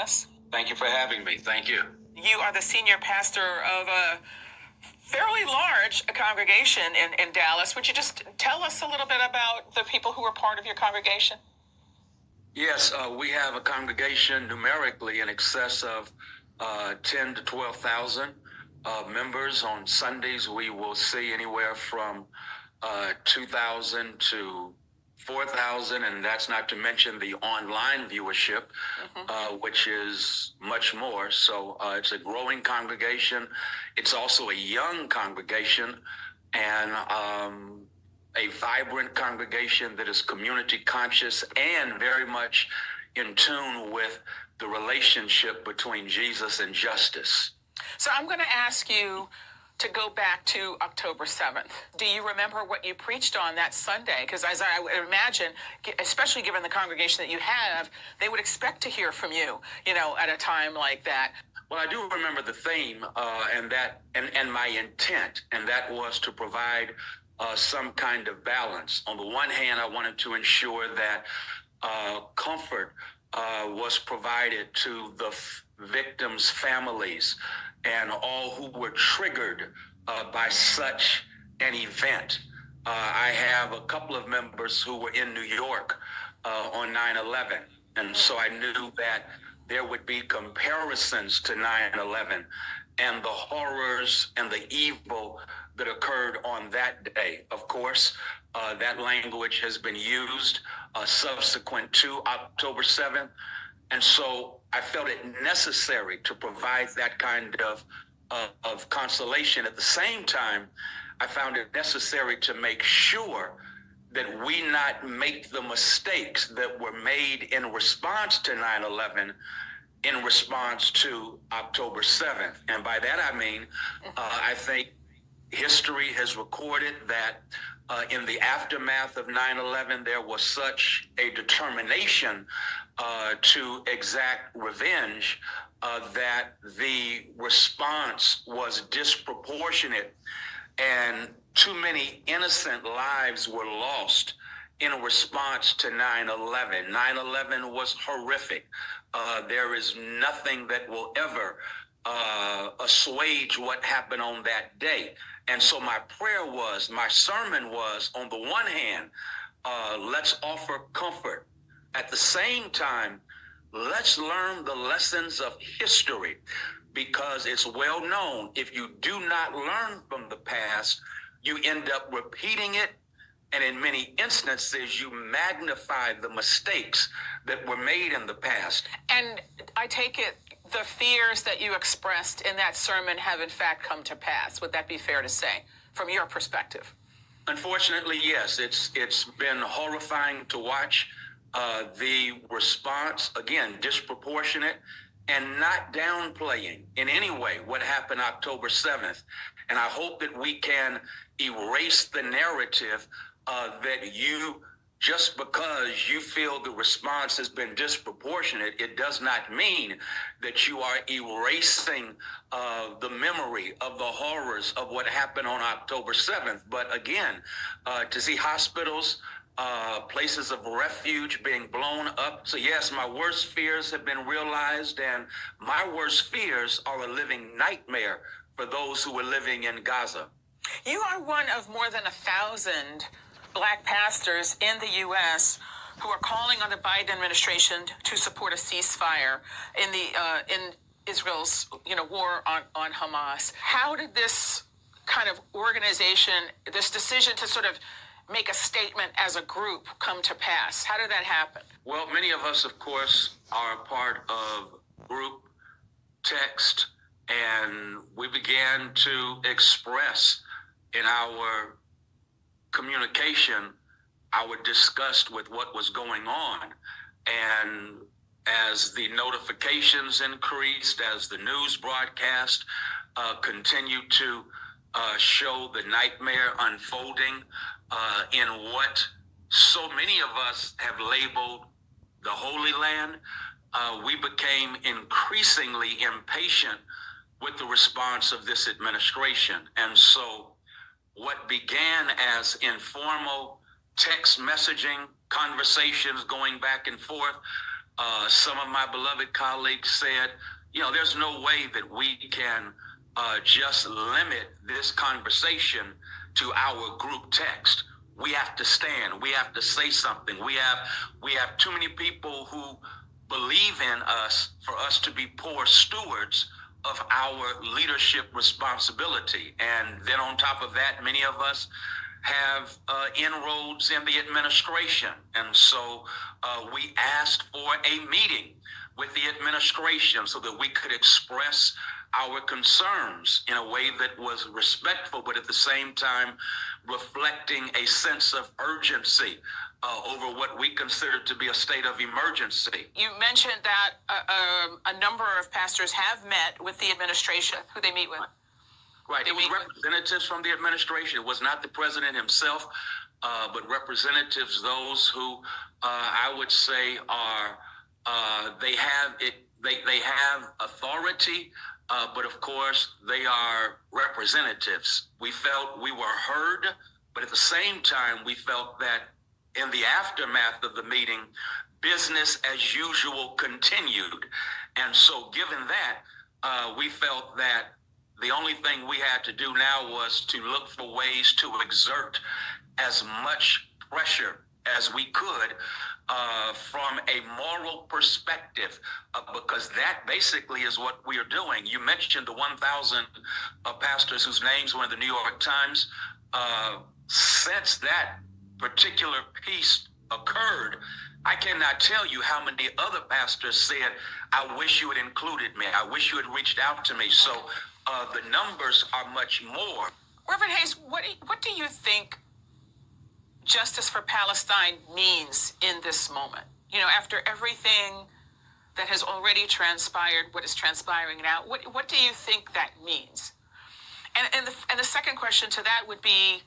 Dallas. Thank you for having me. Thank you. You are the senior pastor of a fairly large congregation in Dallas. Would you just tell us a little bit about the people who are part of your congregation? Yes, we have a congregation numerically in excess of 10 to 12,000 members. On Sundays, we will see anywhere from 2,000 to 4,000, and that's not to mention the online viewership, which is much more. So it's a growing congregation. It's also a young congregation, and a vibrant congregation that is community conscious and very much in tune with the relationship between Jesus and justice. So I'm going to ask you to go back to October 7th. Do you remember what you preached on that Sunday? Because as I would imagine, especially given the congregation that you have, they would expect to hear from you, at a time like that. Well, I do remember the theme and my intent, and that was to provide some kind of balance. On the one hand, I wanted to ensure that comfort was provided to the victims' families and all who were triggered by such an event. I have a couple of members who were in New York on 9/11, and so I knew that there would be comparisons to 9/11 and the horrors and the evil that occurred on that day. Of course, that language has been used subsequent to October 7th. And so I felt it necessary to provide that kind of consolation. At the same time, I found it necessary to make sure that we not make the mistakes that were made in response to 9/11 in response to October 7th. And by that, I mean, I think history has recorded that in the aftermath of 9/11, there was such a determination to exact revenge that the response was disproportionate, and too many innocent lives were lost in response to 9/11. 9/11 was horrific. There is nothing that will ever assuage what happened on that day. And so my sermon was, on the one hand, let's offer comfort. At the same time, let's learn the lessons of history, because it's well known, if you do not learn from the past, you end up repeating it. And in many instances, you magnify the mistakes that were made in the past. And I take it the fears that you expressed in that sermon have in fact come to pass. Would that be fair to say, from your perspective? Unfortunately, yes. It's been horrifying to watch the response, again, disproportionate and not downplaying in any way what happened October 7th. And I hope that we can erase the narrative that just because you feel the response has been disproportionate, it does not mean that you are erasing the memory of the horrors of what happened on October 7th. But again, to see hospitals, places of refuge being blown up. So yes, my worst fears have been realized, and my worst fears are a living nightmare for those who are living in Gaza. You are one of more than 1,000 Black pastors in the U.S. who are calling on the Biden administration to support a ceasefire in Israel's war on Hamas. How did this kind of organization, this decision to sort of make a statement as a group, come to pass? How did that happen? Well, many of us, of course, are a part of group text, and we began to express in our communication our disgust with what was going on. And as the notifications increased, as the news broadcast continued to show the nightmare unfolding in what so many of us have labeled the Holy Land, we became increasingly impatient with the response of this administration. And so what began as informal text messaging, conversations going back and forth, Some of my beloved colleagues said, there's no way that we can just limit this conversation to our group text. We have to stand. We have to say something. We have too many people who believe in us for us to be poor stewards of our leadership responsibility. And then on top of that, many of us have inroads in the administration. And so we asked for a meeting with the administration so that we could express our concerns in a way that was respectful, but at the same time reflecting a sense of urgency over what we consider to be a state of emergency. You mentioned that a number of pastors have met with the administration. Who they meet with? Right. It was representatives from the administration. It was not the president himself, but representatives, those who I would say are they have authority, but of course they are representatives. We felt we were heard, but at the same time we felt that in the aftermath of the meeting, business as usual continued. And so given that, we felt that the only thing we had to do now was to look for ways to exert as much pressure as we could from a moral perspective, because that basically is what we are doing. You mentioned the 1,000 pastors whose names were in the New York Times. Since that particular piece occurred, I cannot tell you how many other pastors said, I wish you had included me. I wish you had reached out to me. So the numbers are much more. Reverend Hayes, what do you think justice for Palestine means in this moment? After everything that has already transpired, what is transpiring now, what do you think that means? And the second question to that would be,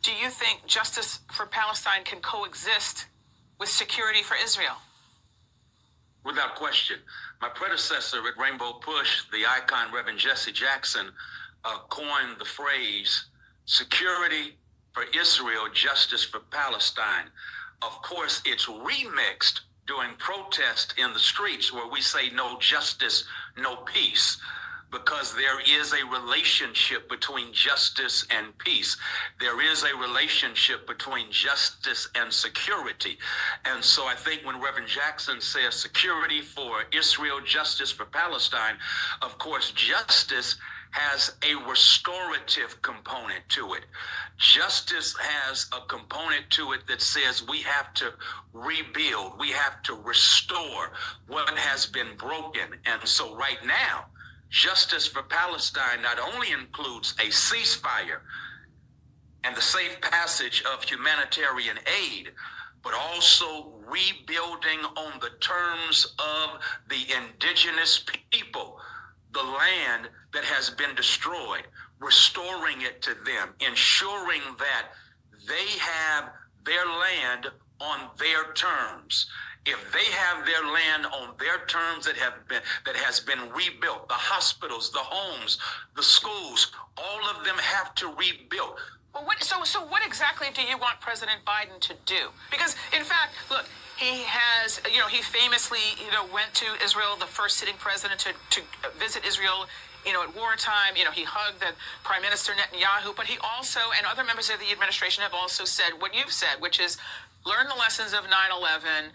do you think justice for Palestine can coexist with security for Israel? Without question. My predecessor at Rainbow Push, the icon Reverend Jesse Jackson, coined the phrase security for Israel, justice for Palestine. Of course, it's remixed during protest in the streets where we say no justice, no peace, because there is a relationship between justice and peace. There is a relationship between justice and security. And so I think when Reverend Jackson says security for Israel, justice for Palestine, of course, justice has a restorative component to it. Justice has a component to it that says we have to rebuild, we have to restore what has been broken. And so right now, justice for Palestine not only includes a ceasefire and the safe passage of humanitarian aid, but also rebuilding on the terms of the indigenous people, the land that has been destroyed, restoring it to them, ensuring that they have their land on their terms. If they have their land on their terms that has been rebuilt, the hospitals, the homes, the schools, all of them have to rebuild. Well, so what exactly do you want President Biden to do? Because, in fact, look, he has, he famously, went to Israel, the first sitting president to visit Israel, at wartime. He hugged the Prime Minister Netanyahu, but he also, and other members of the administration have also said what you've said, which is learn the lessons of 9/11,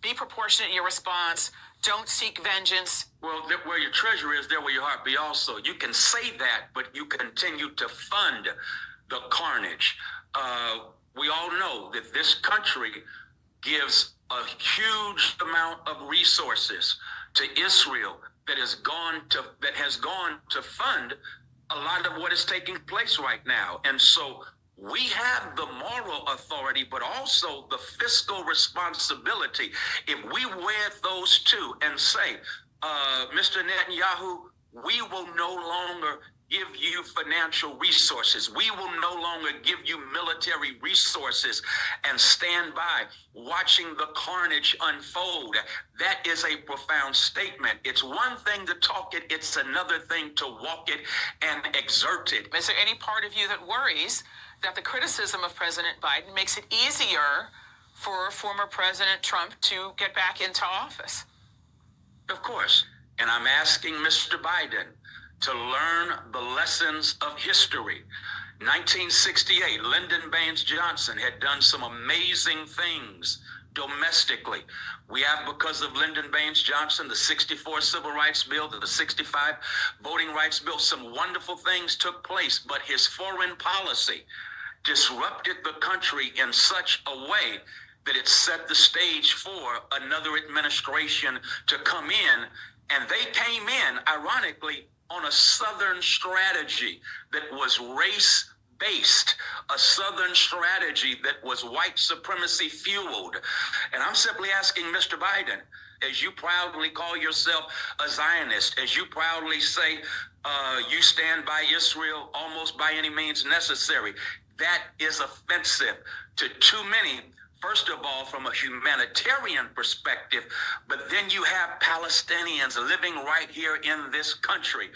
be proportionate in your response, don't seek vengeance. Well, where your treasure is, there will your heart be also. You can say that, but you continue to fund the carnage. We all know that this country gives a huge amount of resources to Israel that has gone to fund a lot of what is taking place right now. And so we have the moral authority, but also the fiscal responsibility. If we wear those two and say, Mr. Netanyahu, we will no longer give you financial resources. We will no longer give you military resources and stand by watching the carnage unfold. That is a profound statement. It's one thing to talk it. It's another thing to walk it and exert it. Is there any part of you that worries that the criticism of President Biden makes it easier for former President Trump to get back into office. Of course. And I'm asking Mr. Biden to learn the lessons of history. 1968, Lyndon Baines Johnson had done some amazing things domestically. We have, because of Lyndon Baines Johnson, the 64 Civil Rights Bill, the 65 Voting Rights Bill, some wonderful things took place, but his foreign policy disrupted the country in such a way that it set the stage for another administration to come in. And they came in, ironically, on a Southern strategy that was race-based, a Southern strategy that was white supremacy fueled. And I'm simply asking Mr. Biden, as you proudly call yourself a Zionist, as you proudly say you stand by Israel almost by any means necessary, that is offensive to too many. First of all, from a humanitarian perspective, but then you have Palestinians living right here in this country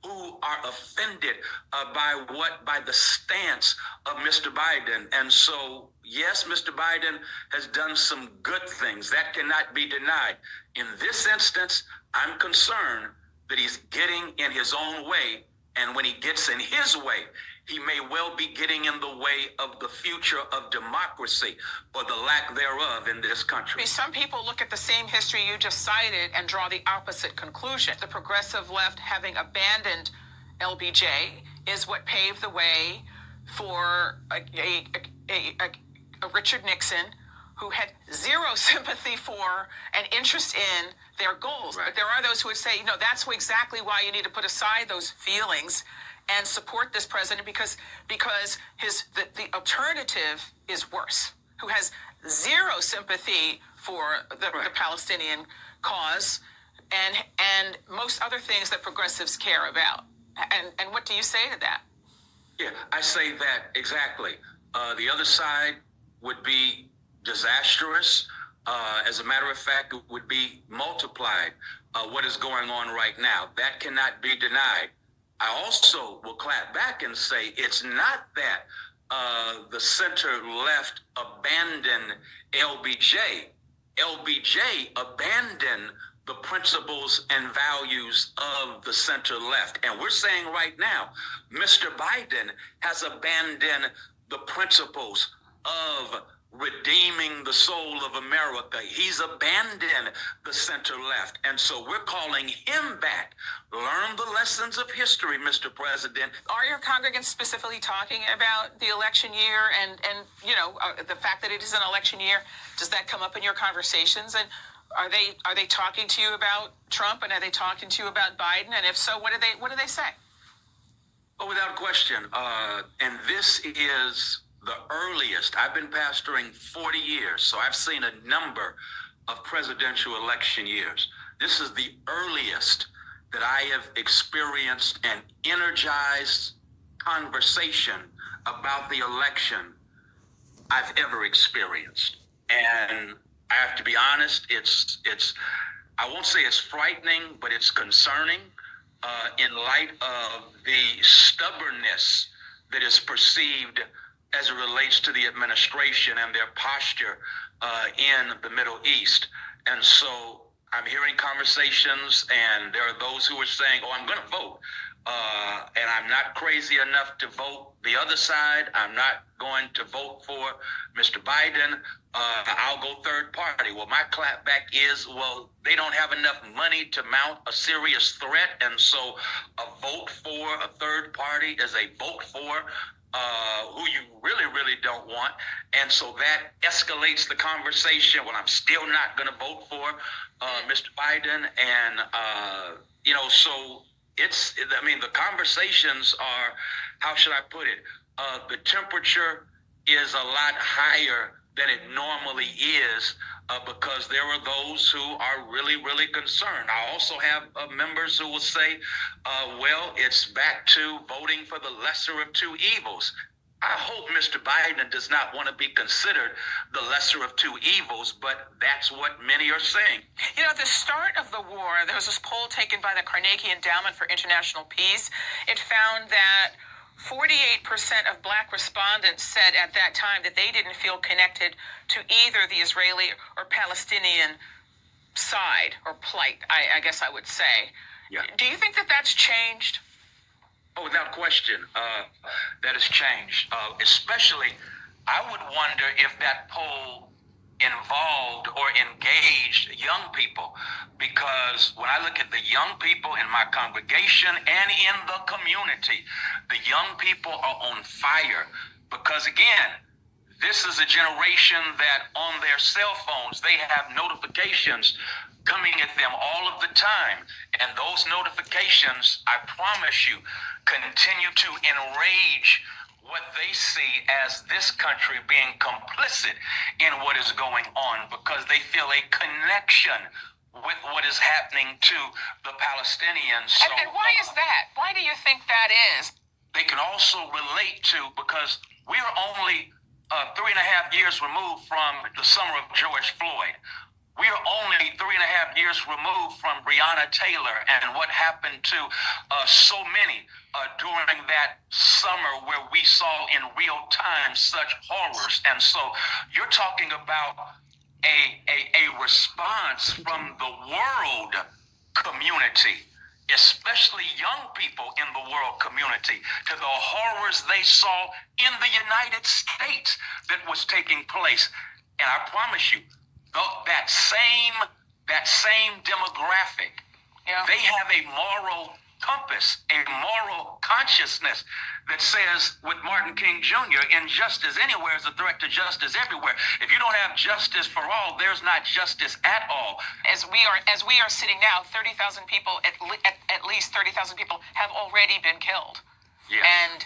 who are offended by the stance of Mr. Biden. And so, yes, Mr. Biden has done some good things. That cannot be denied. In this instance, I'm concerned that he's getting in his own way. And when he gets in his way, he may well be getting in the way of the future of democracy or the lack thereof in this country. Some people look at the same history you just cited and draw the opposite conclusion. The progressive left, having abandoned LBJ, is what paved the way for a Richard Nixon who had zero sympathy for and interest in their goals. Right. But there are those who would say, that's exactly why you need to put aside those feelings and support this president, because the alternative is worse, who has zero sympathy for the Palestinian cause and most other things that progressives care about. And what do you say to that? Yeah, I say that exactly. The other side would be disastrous. As a matter of fact, it would be multiplied. What is going on right now, that cannot be denied. I also will clap back and say it's not that the center left abandoned LBJ. LBJ abandoned the principles and values of the center left. And we're saying right now, Mr. Biden has abandoned the principles of redeeming the soul of America. He's abandoned the center left. And so we're calling him back. Learn the lessons of history, Mr. President. Are your congregants specifically talking about the election year and the fact that it is an election year? Does that come up in your conversations? And are they talking to you about Trump, and are they talking to you about Biden? And if so, what do they say? Oh, without question. And this is the earliest. I've been pastoring 40 years, so I've seen a number of presidential election years. This is the earliest that I have experienced an energized conversation about the election I've ever experienced. And I have to be honest, it's I won't say it's frightening, but it's concerning in light of the stubbornness that is perceived as it relates to the administration and their posture in the Middle East. And so I'm hearing conversations, and there are those who are saying, I'm going to vote. And I'm not crazy enough to vote the other side. I'm not going to vote for Mr. Biden. I'll go third party. Well, my clapback is, they don't have enough money to mount a serious threat. And so a vote for a third party is a vote for who you really, really don't want. And so that escalates the conversation. Well, I'm still not going to vote for Mr. Biden. And, so the conversations are, how should I put it? The temperature is a lot higher than it normally is because there are those who are really, really concerned. I also have members who will say, it's back to voting for the lesser of two evils. I hope Mr. Biden does not want to be considered the lesser of two evils, but that's what many are saying. At the start of the war, there was this poll taken by the Carnegie Endowment for International Peace. It found that 48% of black respondents said at that time that they didn't feel connected to either the Israeli or Palestinian side or plight, I guess I would say. Yeah. Do you think that that's changed? Oh, without question, that has changed. Especially, I would wonder if that poll involved or engaged young people, because when I look at the young people in my congregation and in the community, the young people are on fire because, again, this is a generation that on their cell phones, they have notifications coming at them all of the time. And those notifications, I promise you, continue to enrage what they see as this country being complicit in what is going on, because they feel a connection with what is happening to the Palestinians. So, and why is that? Why do you think that is? They can also relate to, because we are only 3.5 years removed from the summer of George Floyd. We are only 3.5 years removed from Breonna Taylor and what happened to so many during that summer, where we saw in real time such horrors. And so you're talking about a response from the world community, especially young people in the world community, to the horrors they saw in the United States that was taking place. And I promise you, that same demographic, Yeah. they have a moral compass, a moral consciousness that says, with Martin King Jr., injustice anywhere is a threat to justice everywhere. If you don't have justice for all, there's not justice at all. As we are sitting now, 30,000 people, at least 30,000 people have already been killed. Yeah. And,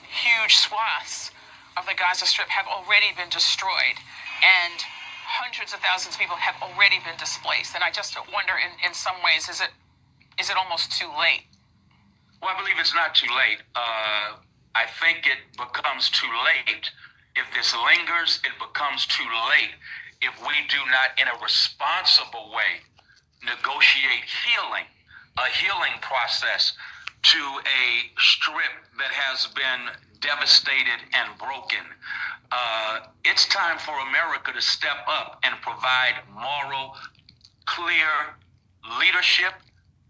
huge swaths of the Gaza Strip have already been destroyed. And hundreds of thousands of people have already been displaced. And I just wonder, in some ways, is it almost too late? Well, I believe it's not too late. I think it becomes too late if this lingers. It becomes too late if we do not, in a responsible way, negotiate a healing process to a strip that has been devastated and broken. It's time for America to step up and provide moral, clear leadership.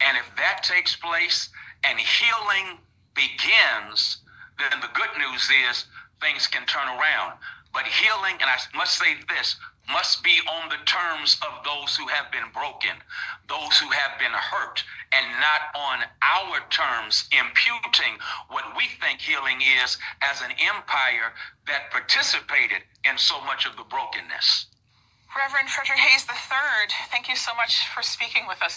And if that takes place and healing begins, then the good news is things can turn around. But healing, and I must say this, must be on the terms of those who have been broken, those who have been hurt, and not on our terms, imputing what we think healing is as an empire that participated in so much of the brokenness. Reverend Frederick Hayes III, thank you so much for speaking with us.